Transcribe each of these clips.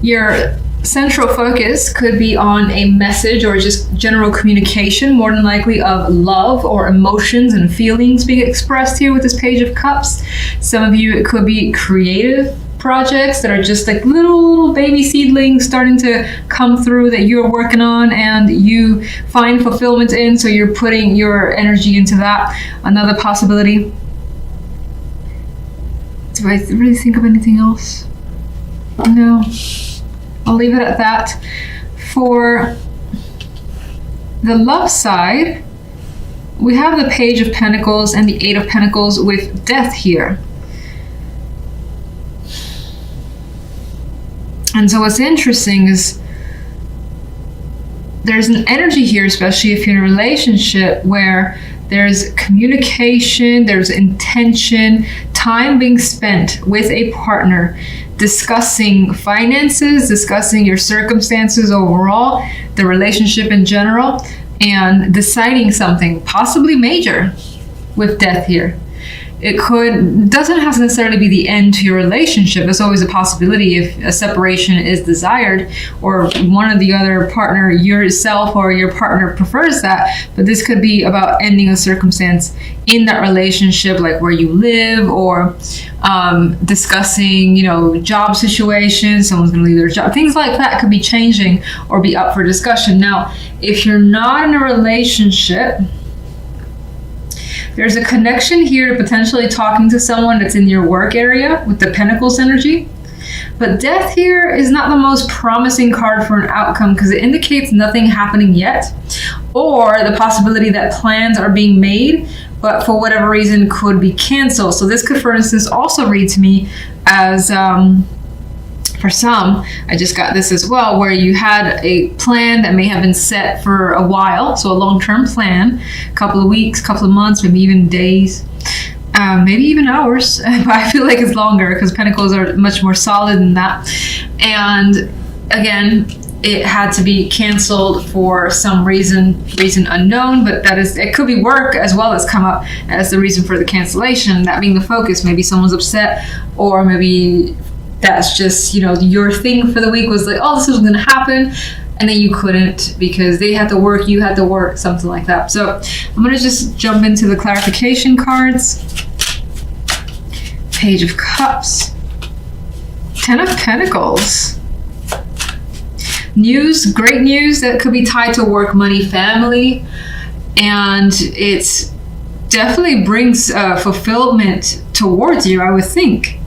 Your central focus could be on a message or just general communication, more than likely of love or emotions and feelings being expressed here with this Page of Cups. Some of you, it could be creative projects that are just like little baby seedlings starting to come through that you're working on and you find fulfillment in, so you're putting your energy into that. Another possibility. Do I really think of anything else? No. I'll leave it at that. For the love side, we have the Page of Pentacles and the Eight of Pentacles with Death here. And so what's interesting is there's an energy here, especially if you're in a relationship, where there's communication, there's intention, time being spent with a partner, discussing finances, discussing your circumstances overall, the relationship in general, and deciding something, possibly major, with Death here. It doesn't have to necessarily be the end to your relationship. There's always a possibility if a separation is desired or one of the other partner, yourself or your partner, prefers that. But this could be about ending a circumstance in that relationship, like where you live, or discussing, job situations. Someone's going to leave their job. Things like that could be changing or be up for discussion. Now, if you're not in a relationship, there's a connection here to potentially talking to someone that's in your work area with the Pentacles energy. But Death here is not the most promising card for an outcome because it indicates nothing happening yet, or the possibility that plans are being made, but for whatever reason could be canceled. So this could, for instance, also read to me as for some, I just got this as well, where you had a plan that may have been set for a while, so a long-term plan, a couple of weeks, couple of months, maybe even days, maybe even hours, but I feel like it's longer because Pentacles are much more solid than that. And again, it had to be canceled for some reason unknown, but it could be work as well as come up as the reason for the cancellation, that being the focus. Maybe someone's upset, or maybe that's just, your thing for the week was like, oh, this was going to happen. And then you couldn't because they had to work, you had to work, something like that. So I'm going to just jump into the clarification cards. Page of Cups. Ten of Pentacles. News, great news that could be tied to work, money, family. And it definitely brings fulfillment towards you, I would think.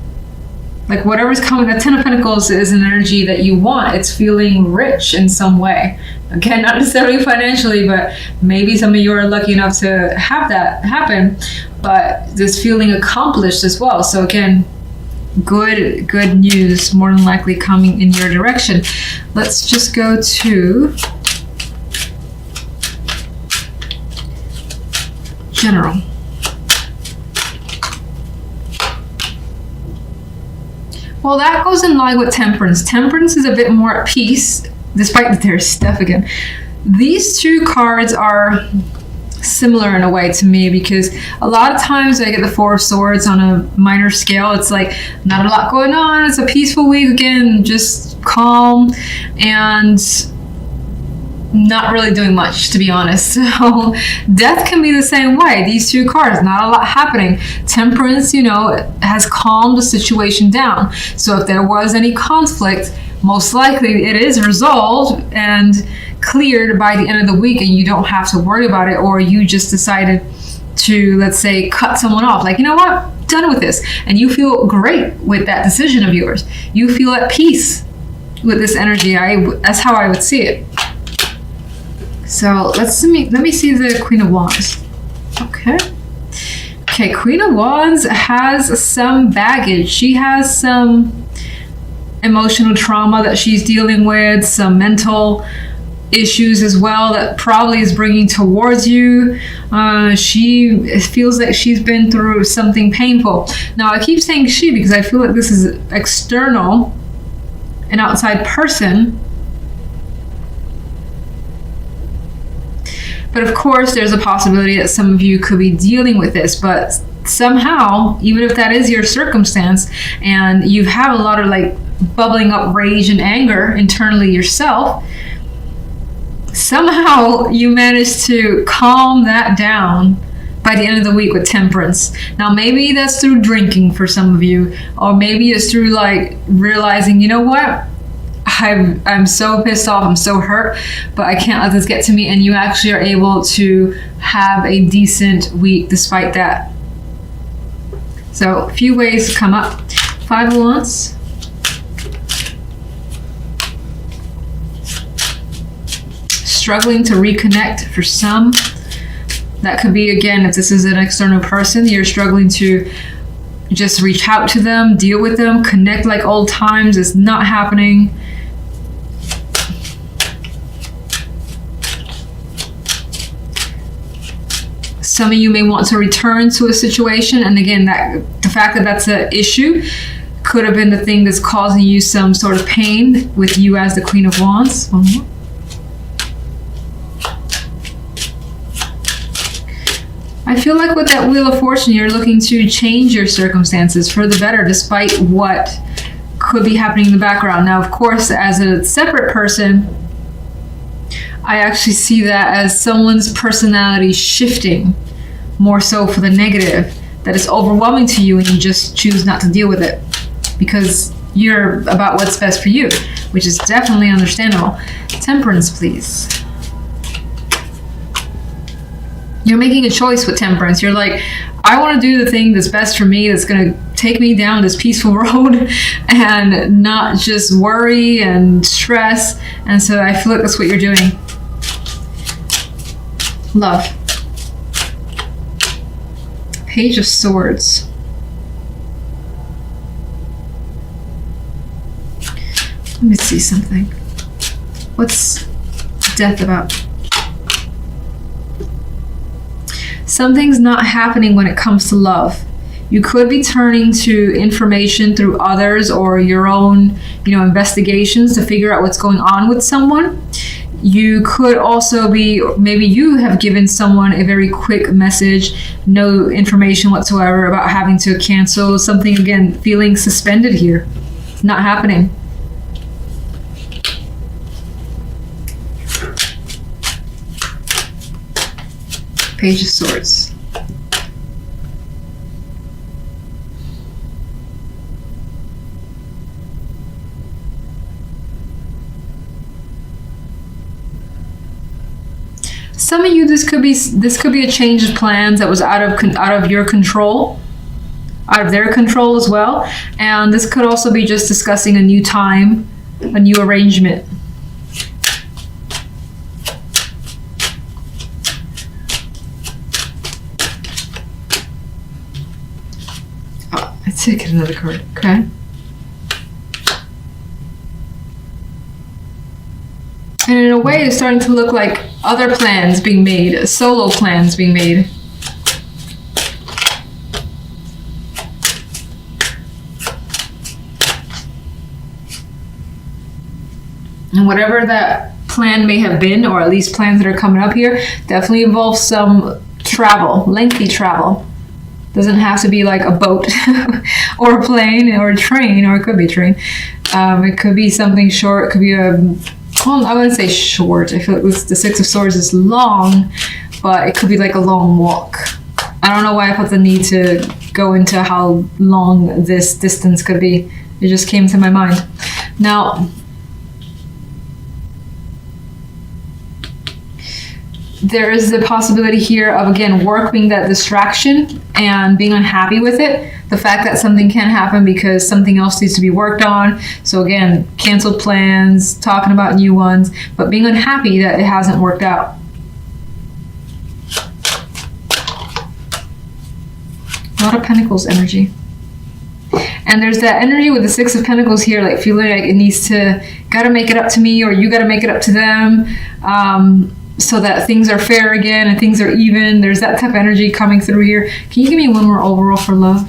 Like whatever's coming, the Ten of Pentacles is an energy that you want. It's feeling rich in some way. Again, not necessarily financially, but maybe some of you are lucky enough to have that happen. But this feeling accomplished as well. So again, good news more than likely coming in your direction. Let's just go to general. Well, that goes in line with Temperance. Temperance is a bit more at peace, despite that there's stuff again. These two cards are similar in a way to me, because a lot of times I get the Four of Swords on a minor scale. It's like not a lot going on. It's a peaceful week, again, just calm and not really doing much, to be honest. So Death can be the same way. These two cards, not a lot happening. Temperance, has calmed the situation down. So if there was any conflict, most likely it is resolved and cleared by the end of the week, and you don't have to worry about it. Or you just decided to, let's say, cut someone off. Like, you know what? Done with this. And you feel great with that decision of yours. You feel at peace with this energy. That's how I would see it. So let me see the Queen of Wands. Okay, Queen of Wands has some baggage. She has some emotional trauma that she's dealing with, some mental issues as well that probably is bringing towards you. She feels like she's been through something painful. Now, I keep saying she because I feel like this is external, an outside person. But of course, there's a possibility that some of you could be dealing with this, but somehow, even if that is your circumstance, and you have a lot of like bubbling up rage and anger internally yourself, somehow you manage to calm that down by the end of the week with temperance. Now, maybe that's through drinking for some of you, or maybe it's through like realizing, you know what? I'm so pissed off, I'm so hurt, but I can't let this get to me, and you actually are able to have a decent week despite that. So, a few ways to come up. 5 of Wands. Struggling to reconnect for some. That could be, again, if this is an external person, you're struggling to just reach out to them, deal with them, connect like old times. It's not happening. Some of you may want to return to a situation, and again, that the fact that that's an issue could have been the thing that's causing you some sort of pain with you as the Queen of Wands. One more. I feel like with that Wheel of Fortune, you're looking to change your circumstances for the better, despite what could be happening in the background. Now, of course, as a separate person, I actually see that as someone's personality shifting more so for the negative, that is overwhelming to you and you just choose not to deal with it because you're about what's best for you, which is definitely understandable. Temperance, please. You're making a choice with temperance. You're like, I want to do the thing that's best for me, that's going to take me down this peaceful road and not just worry and stress. And so I feel like that's what you're doing. Love. Page of Swords. Let me see something. What's death about? Something's not happening when it comes to love. You could be turning to information through others or your own, investigations to figure out what's going on with someone. You could also be, maybe you have given someone a very quick message, no information whatsoever about having to cancel something. Again, feeling suspended here. Not happening. Page of Swords. Some of you, this could be a change of plans that was out of your control, out of their control as well. And this could also be just discussing a new time, a new arrangement. Let's take another card, okay? And in a way, it's starting to look like other plans being made, solo plans being made. And whatever that plan may have been, or at least plans that are coming up here, definitely involves some travel, lengthy travel. Doesn't have to be like a boat or a plane or a train, or it could be a train. It could be something short. It could be I wouldn't say short. I feel like the Six of Swords is long, but it could be like a long walk. I don't know why I felt the need to go into how long this distance could be. It just came to my mind. Now, there is the possibility here of, again, working that distraction and being unhappy with it. The fact that something can happen because something else needs to be worked on. So again, canceled plans, talking about new ones, but being unhappy that it hasn't worked out. A lot of Pentacles energy. And there's that energy with the Six of Pentacles here, like feeling like it needs to, gotta make it up to me, or you gotta make it up to them. So that things are fair again and things are even. There's that type of energy coming through here. Can you give me one more overall for love?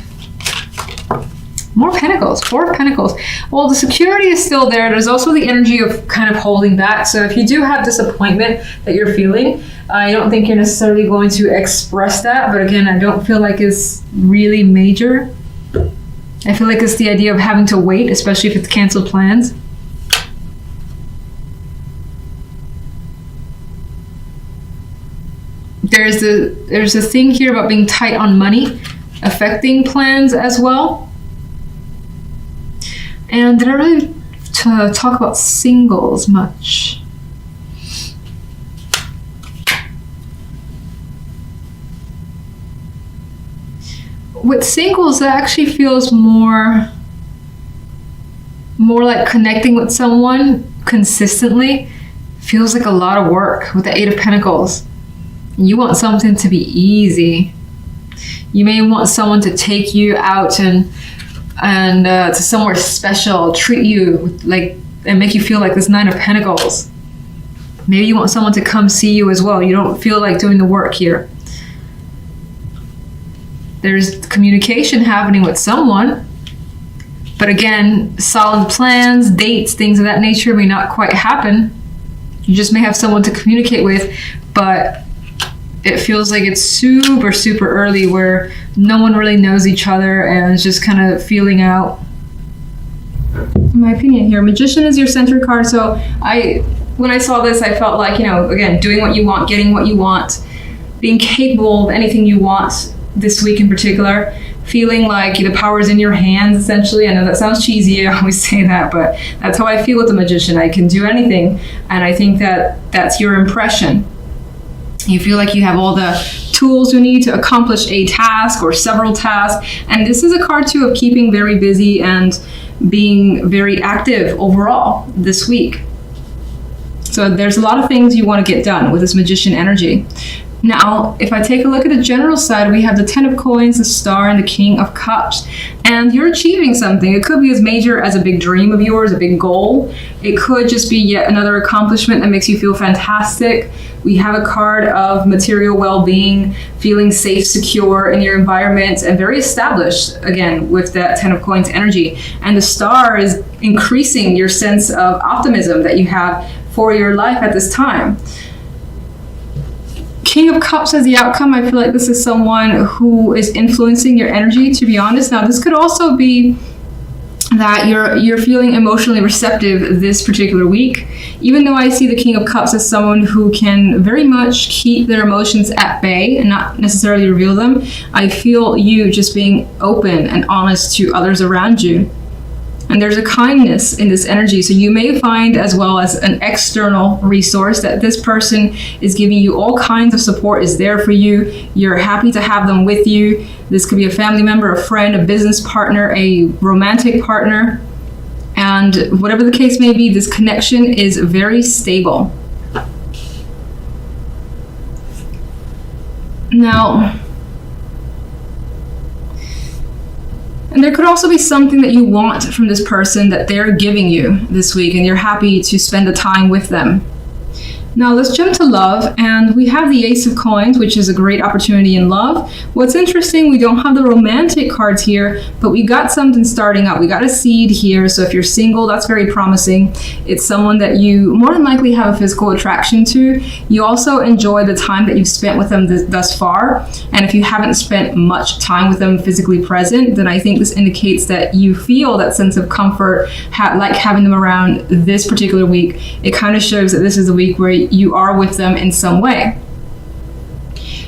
More Pentacles, Four of Pentacles. Well, the security is still there. There's also the energy of kind of holding back. So if you do have disappointment that you're feeling, I don't think you're necessarily going to express that. But again, I don't feel like it's really major. I feel like it's the idea of having to wait, especially if it's canceled plans. There's a thing here about being tight on money, affecting plans as well. And did I really talk about singles much? With singles, it actually feels more like connecting with someone consistently. Feels like a lot of work with the Eight of Pentacles. You want something to be easy. You may want someone to take you out and to somewhere special, treat you like, and make you feel like this Nine of Pentacles. Maybe you want someone to come see you as well. You don't feel like doing the work here. There's communication happening with someone, but again, solid plans, dates, things of that nature may not quite happen. You just may have someone to communicate with, but it feels like it's super, super early where no one really knows each other and it's just kind of feeling out. In my opinion here, Magician is your center card. So when I saw this, I felt like, again, doing what you want, getting what you want, being capable of anything you want this week in particular, feeling like the power is in your hands, essentially. I know that sounds cheesy, I always say that, but that's how I feel with the Magician. I can do anything, and I think that that's your impression. You feel like you have all the tools you need to accomplish a task or several tasks. And this is a card too of keeping very busy and being very active overall this week. So there's a lot of things you want to get done with this Magician energy. Now, if I take a look at the general side, we have the Ten of Coins, the Star, and the King of Cups. And you're achieving something. It could be as major as a big dream of yours, a big goal. It could just be yet another accomplishment that makes you feel fantastic. We have a card of material well-being, feeling safe, secure in your environment, and very established, again, with that Ten of Coins energy. And the Star is increasing your sense of optimism that you have for your life at this time. King of Cups as the outcome, I feel like this is someone who is influencing your energy, to be honest. Now, this could also be that you're feeling emotionally receptive this particular week. Even though I see the King of Cups as someone who can very much keep their emotions at bay and not necessarily reveal them, I feel you just being open and honest to others around you. And there's a kindness in this energy. So you may find, as well as an external resource, that this person is giving you all kinds of support, is there for you. You're happy to have them with you. This could be a family member, a friend, a business partner, a romantic partner. And whatever the case may be, this connection is very stable. Now, and there could also be something that you want from this person that they're giving you this week, and you're happy to spend the time with them. Now let's jump to love, and we have the Ace of Coins, which is a great opportunity in love. What's interesting, we don't have the romantic cards here, but we got something starting up. We got a seed here, so if you're single, that's very promising. It's someone that you more than likely have a physical attraction to. You also enjoy the time that you've spent with them thus far, and if you haven't spent much time with them physically present, then I think this indicates that you feel that sense of comfort, like having them around this particular week. It kind of shows that this is a week where you are with them in some way.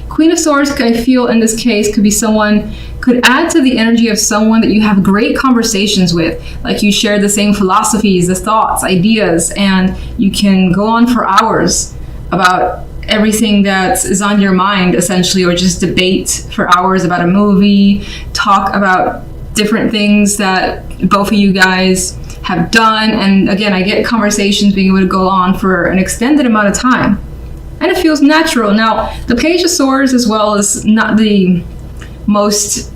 Queen of Swords, I feel in this case, could be someone, could add to the energy of someone that you have great conversations with. Like you share the same philosophies, the thoughts, ideas, and you can go on for hours about everything that is on your mind, essentially, or just debate for hours about a movie, talk about different things that both of you guys have done. And again, I get conversations being able to go on for an extended amount of time, and it feels natural. Now, the Page of Swords as well is not the most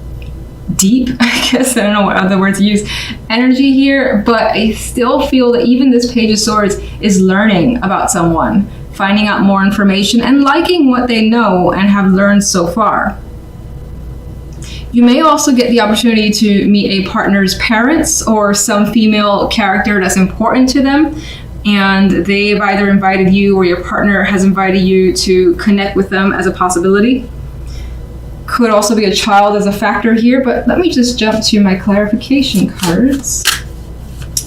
deep, I guess, I don't know what other word to use, energy here, but I still feel that even this Page of Swords is learning about someone, finding out more information and liking what they know and have learned so far. You may also get the opportunity to meet a partner's parents or some female character that's important to them, and they've either invited you or your partner has invited you to connect with them as a possibility. Could also be a child as a factor here, but let me just jump to my clarification cards.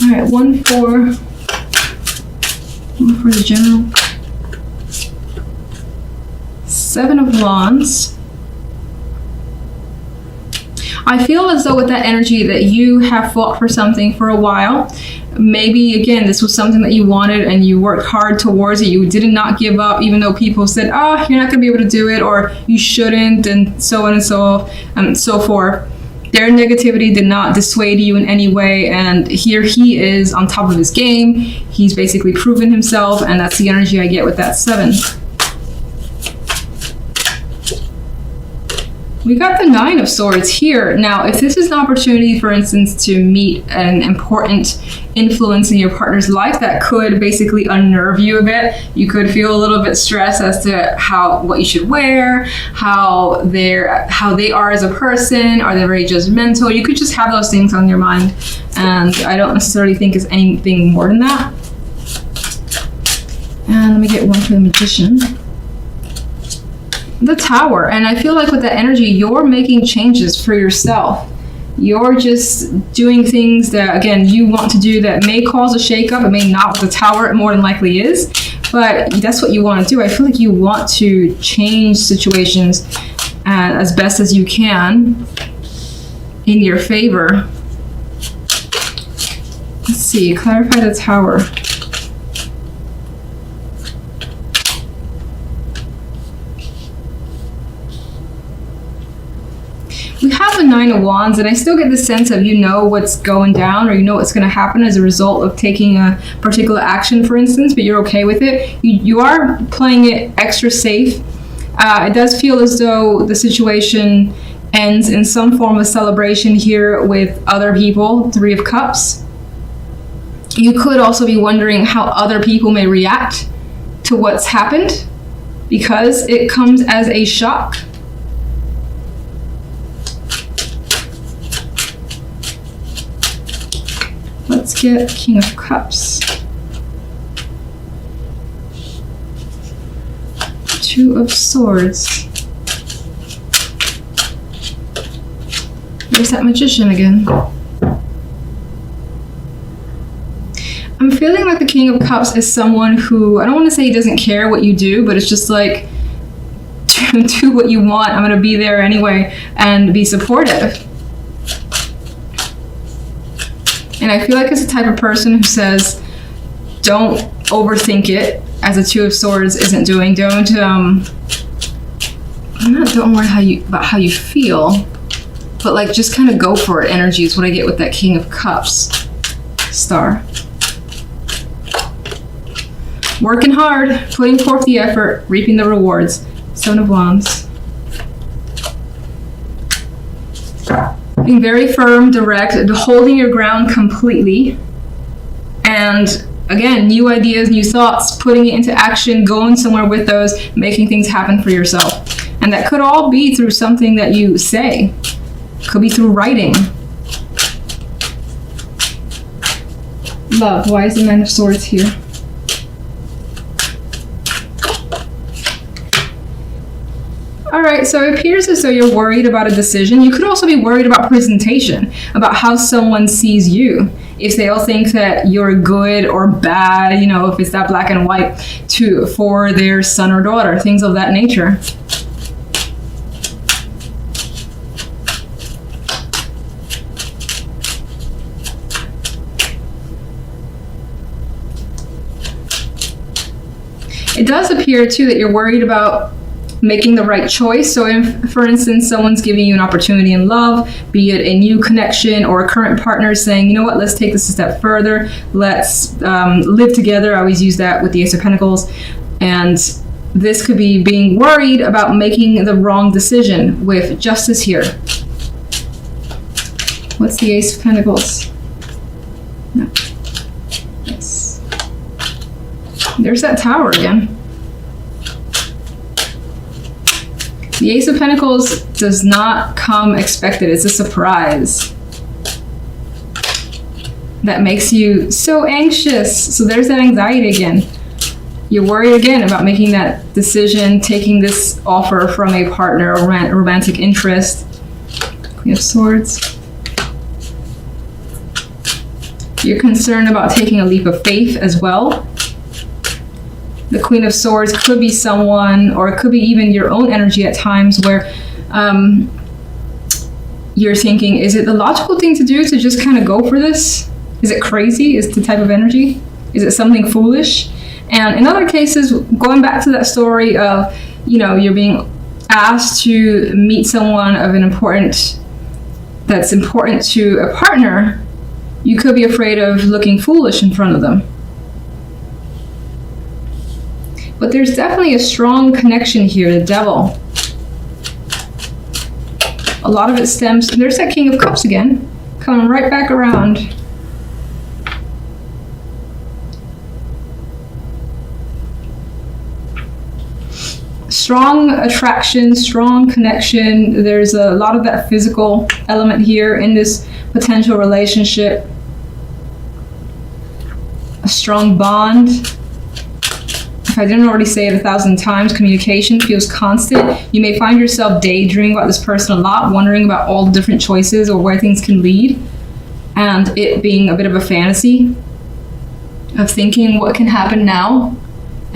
All right, one for the general. 7 of Wands. I feel as though with that energy that you have fought for something for a while. Maybe, again, this was something that you wanted and you worked hard towards it. You did not give up, even though people said, oh, you're not going to be able to do it, or you shouldn't, and so on and so forth. Their negativity did not dissuade you in any way, and here he is on top of his game. He's basically proven himself, and that's the energy I get with that 7. We got the 9 of Swords here. Now, if this is an opportunity, for instance, to meet an important influence in your partner's life that could basically unnerve you a bit, you could feel a little bit stressed as to what you should wear, how they are as a person. Are they very judgmental? You could just have those things on your mind, and I don't necessarily think it's anything more than that. And let me get one for the Magician. The Tower. And I feel like with that energy, you're making changes for yourself. You're just doing things that, again, you want to do that may cause a shakeup. It may not with the Tower, it more than likely is, but that's what you want to do. I feel like you want to change situations as best as you can in your favor. Let's see, clarify the Tower. We have the 9 of Wands, and I still get the sense of you know what's going down, or you know what's going to happen as a result of taking a particular action, for instance, but you're okay with it. You are playing it extra safe. It does feel as though the situation ends in some form of celebration here with other people. 3 of Cups. You could also be wondering how other people may react to what's happened, because it comes as a shock. Let's get King of Cups. 2 of Swords. There's that Magician again. I'm feeling like the King of Cups is someone who, I don't want to say he doesn't care what you do, but it's just like, do what you want. I'm going to be there anyway and be supportive. And I feel like it's the type of person who says, don't overthink it, as a 2 of Swords isn't doing. Don't worry about how you feel, but like just kind of go for it energy is what I get with that King of Cups. Star. Working hard, putting forth the effort, reaping the rewards. 7 of Wands. Being very firm, direct, holding your ground completely. And again, new ideas, new thoughts, putting it into action, going somewhere with those, making things happen for yourself. And that could all be through something that you say. Could be through writing. Love. Why is the 9 of Swords here? All right, so it appears as though you're worried about a decision. You could also be worried about presentation, about how someone sees you. If they'll think that you're good or bad, you know, if it's that black and white for their son or daughter, things of that nature. It does appear too that you're worried about making the right choice. So if, for instance, someone's giving you an opportunity in love, be it a new connection or a current partner saying, you know what, let's take this a step further. Let's live together. I always use that with the Ace of Pentacles. And this could be being worried about making the wrong decision with Justice here. What's the Ace of Pentacles? No. Yes. There's that Tower again. The Ace of Pentacles does not come expected. It's a surprise that makes you so anxious. So there's that anxiety again. You're worried again about making that decision, taking this offer from a partner or romantic interest. Queen of Swords. You're concerned about taking a leap of faith as well. The Queen of Swords could be someone, or it could be even your own energy at times where you're thinking, is it the logical thing to do to just kind of go for this? Is it crazy? Is the type of energy? Is it something foolish? And in other cases, going back to that story of, you're being asked to meet someone that's important to a partner, you could be afraid of looking foolish in front of them. But there's definitely a strong connection here, the Devil. A lot of it stems, there's that King of Cups again, coming right back around. Strong attraction, strong connection. There's a lot of that physical element here in this potential relationship. A strong bond. If I didn't already say it 1,000 times, communication feels constant. You may find yourself daydreaming about this person a lot, wondering about all the different choices or where things can lead, and it being a bit of a fantasy of thinking what can happen now.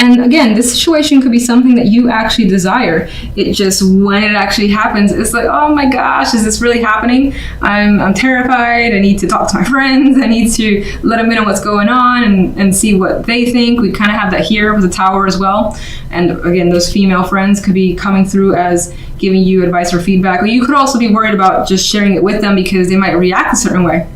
And again, this situation could be something that you actually desire. It just, when it actually happens, it's like, oh my gosh, is this really happening? I'm terrified. I need to talk to my friends. I need to let them know what's going on and see what they think. We kind of have that here with the Tower as well. And again, those female friends could be coming through as giving you advice or feedback. Or you could also be worried about just sharing it with them because they might react a certain way.